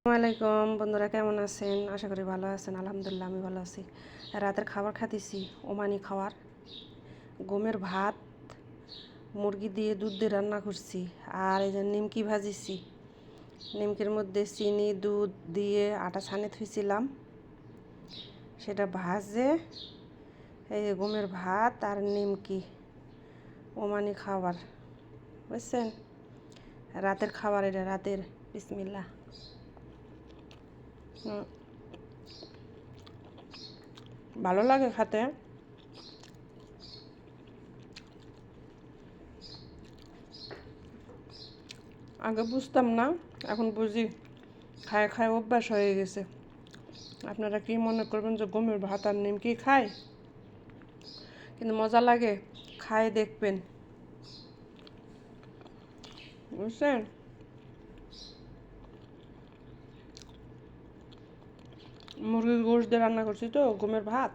আসসালামাইকুম বন্ধুরা, কেমন আছেন? আশা করি ভালো আছেন। আলহামদুলিল্লাহ আমি ভালো আছি। রাতের খাবার খাইতেছি ওমানি খাবার, গমের ভাত, মুরগি দিয়ে দুধ দিয়ে রান্না করছি। আর এই যে নিমকি ভাজিছি, নিমকির মধ্যে চিনি দুধ দিয়ে আটা ছানে থুইছিলাম, সেটা ভাজে এই যে গমের ভাত আর নিমকি, ওমানি খাবার, বুঝছেন? রাতের খাবার এটা, রাতের। বিসমিল্লাহ। ভালো লাগে খেতে। আগে বুঝতাম না, এখন বুঝি। খায় খায় অভ্যাস হয়ে গেছে। আপনারা কি মনে করবেন যে গমের ভাত আর নিমকি খায়? কিন্তু মজা লাগে, খায় দেখবেন, বুঝছেন? মুরগির গোশত দিয়ে রান্না করছি তো গমের ভাত।